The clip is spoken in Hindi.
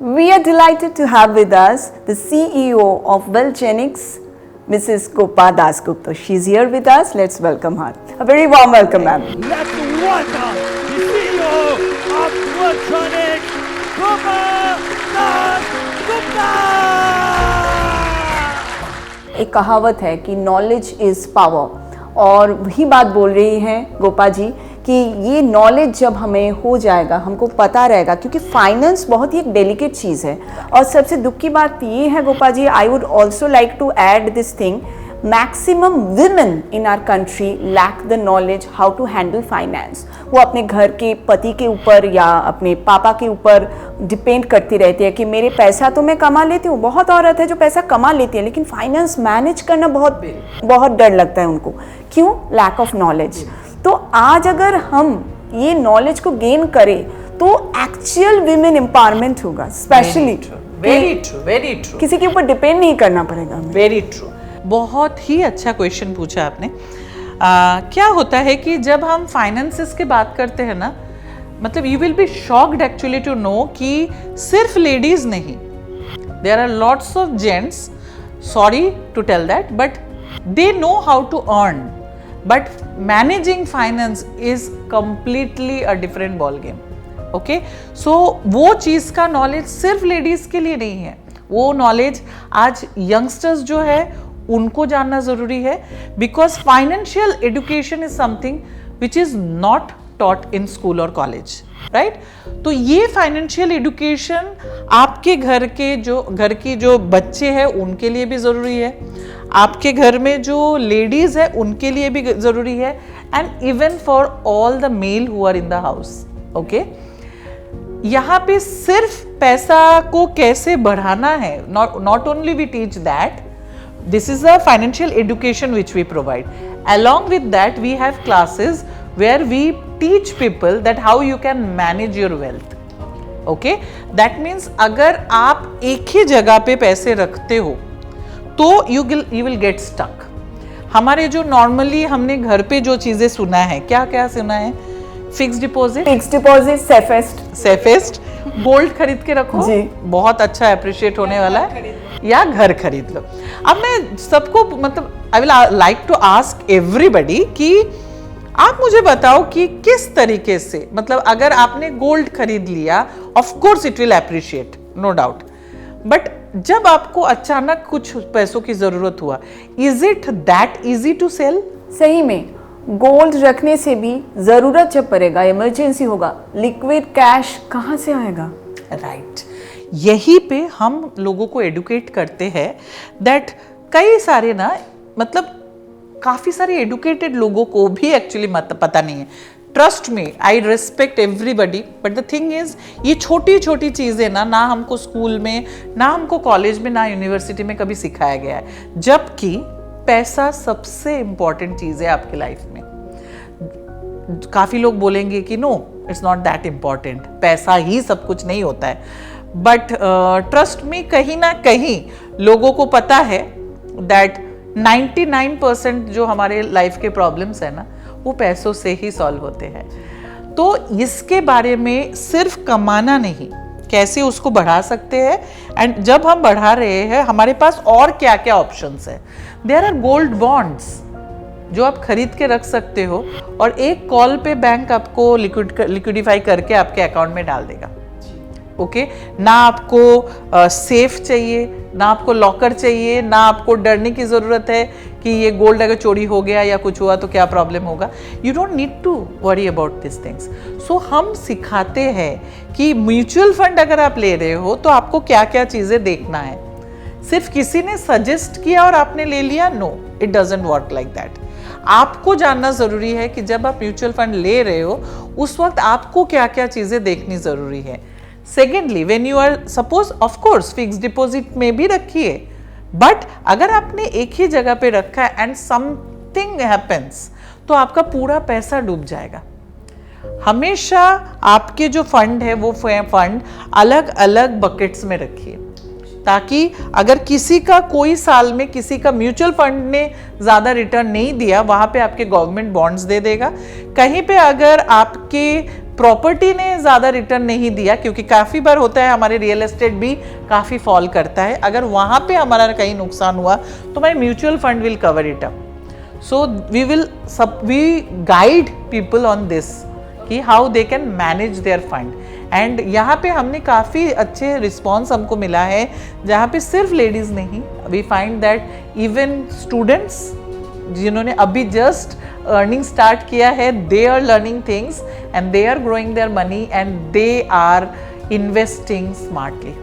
We are delighted to have with us the CEO of Wellgenics, Mrs. Gopa Dasgupta. She's here with us. Let's welcome her. A very warm welcome, ma'am. Let's welcome the CEO of Wellgenics, Gopa Dasgupta. एक कहावत है कि नॉलेज इज़ पावर, और वही बात बोल रही हैं गोपा जी कि ये नॉलेज जब हमें हो जाएगा, हमको पता रहेगा, क्योंकि फाइनेंस बहुत ही एक डेलिकेट चीज़ है। और सबसे दुख की बात ये है Gopa ji, I would also like to add this thing, maximum women in our country lack the knowledge how to handle finance. वो अपने घर के पति के ऊपर या अपने पापा के ऊपर डिपेंड करती रहती है कि मेरे पैसा तो मैं कमा लेती हूँ। बहुत औरत है जो पैसा कमा लेती है लेकिन फाइनेंस मैनेज करना बहुत डर लगता है उनको। क्यों? Lack of knowledge. तो आज अगर हम ये नॉलेज को गेन करें तो एक्चुअल विमेन एम्पावरमेंट होगा, स्पेशली वेरी ट्रू। किसी के ऊपर डिपेंड नहीं करना पड़ेगा। Very true. बहुत ही अच्छा क्वेश्चन पूछा आपने। क्या होता है कि जब हम फाइनेंसेस की बात करते हैं ना, मतलब you will be shocked actually to know कि सिर्फ लेडीज नहीं, there are lots of gents, sorry to tell that, but they know how to earn, but managing finance is completely a different ball game. Okay, so वो चीज़ का नॉलेज सिर्फ लेडीज के लिए नहीं है, वो नॉलेज आज यंगस्टर्स जो है उनको जानना जरूरी है, because financial education is something which is not taught in school और कॉलेज, राइट। तो ये फाइनेंशियल एजुकेशन आपके घर की जो बच्चे हैं उनके लिए भी जरूरी है, आपके घर में जो लेडीज है उनके लिए भी जरूरी है, and even for all the male who are in the house. Okay, यहाँ पे सिर्फ पैसा को कैसे बढ़ाना है, not only we teach that, this is a financial education which we provide. Along with that, we have classes where we teach people that how you can manage your wealth. Okay, that means अगर आप एक ही जगह पे पैसे रखते हो तो you will get stuck. हमारे जो नॉर्मली हमने घर पे जो चीजें सुना है, क्या क्या सुना है? फिक्स डिपॉजिट, सेफेस्ट, गोल्ड खरीद के रखो जी, बहुत अच्छा अप्रिशिएट होने वाला है, या घर खरीद लो। अब मैं सबको, मतलब I will like to ask everybody कि आप मुझे बताओ कि किस तरीके से, मतलब अगर आपने गोल्ड खरीद लिया, of course it will appreciate, no doubt, but जब आपको अचानक कुछ पैसों की जरूरत हुआ, is it that easy to sell? सही में गोल्ड रखने से भी जरूरत जब पड़ेगा, इमरजेंसी होगा, लिक्विड कैश कहाँ से आएगा? राइट, यही पे हम लोगों को एडुकेट करते हैं दैट कई सारे ना, मतलब काफ़ी सारे एडुकेटेड लोगों को भी एक्चुअली पता नहीं है। Trust me, I respect everybody, but the thing is ये छोटी छोटी चीज़ें ना हमको स्कूल में, ना हमको कॉलेज में, ना यूनिवर्सिटी में कभी सिखाया गया है, जबकि पैसा सबसे इम्पॉर्टेंट चीज़ है आपकी लाइफ में। काफ़ी लोग बोलेंगे कि no, it's not that important, पैसा ही सब कुछ नहीं होता है, बट ट्रस्ट मी, कहीं ना कहीं लोगों को पता है दैट 99% जो हमारे लाइफ के प्रॉब्लम्स है ना, वो पैसों से ही सॉल्व होते हैं। तो इसके बारे में सिर्फ कमाना नहीं, कैसे उसको बढ़ा सकते हैं, एंड जब हम बढ़ा रहे हैं हमारे पास और क्या क्या ऑप्शंस है। देयर आर गोल्ड बॉन्ड्स जो आप खरीद के रख सकते हो, और एक कॉल पे बैंक आपको लिक्विडिफाई करके आपके अकाउंट में डाल देगा। ओके, ना आपको सेफ चाहिए, ना आपको लॉकर चाहिए, ना आपको डरने की ज़रूरत है कि ये गोल्ड अगर चोरी हो गया या कुछ हुआ तो क्या प्रॉब्लम होगा। You don't need to worry about this things. So हम सिखाते हैं कि म्यूचुअल फंड अगर आप ले रहे हो तो आपको क्या क्या चीज़ें देखना है। सिर्फ किसी ने सजेस्ट किया और आपने ले लिया, no, it doesn't work like that. आपको जानना ज़रूरी है कि जब आप म्यूचुअल फंड ले रहे हो उस वक्त आपको क्या क्या चीज़ें देखनी ज़रूरी है। Secondly, when you are suppose, of course fix deposit में भी रखिए, बट अगर आपने एक ही जगह पे रखा है एंड समथिंग हैपेंस तो आपका पूरा पैसा डूब जाएगा। हमेशा आपके जो फंड है वो फंड अलग अलग बकेट्स में रखिए, ताकि अगर किसी का कोई साल में किसी का म्यूचुअल फंड ने ज़्यादा रिटर्न नहीं दिया, वहाँ पे आपके गवर्नमेंट बॉन्ड्स दे देगा। कहीं पे अगर आपके प्रॉपर्टी ने ज़्यादा रिटर्न नहीं दिया, क्योंकि काफ़ी बार होता है हमारे रियल एस्टेट भी काफ़ी फॉल करता है, अगर वहाँ पे हमारा कहीं नुकसान हुआ तो हमारे mutual fund will cover it up. So we guide people on this कि how they can manage their fund. And यहाँ पे हमने काफ़ी अच्छे रिस्पॉन्स हमको मिला है, जहाँ पे सिर्फ लेडीज़ नहीं, we find that even students जिन्होंने अभी जस्ट अर्निंग स्टार्ट किया है, they are learning things and they are growing their money and they are investing smartly.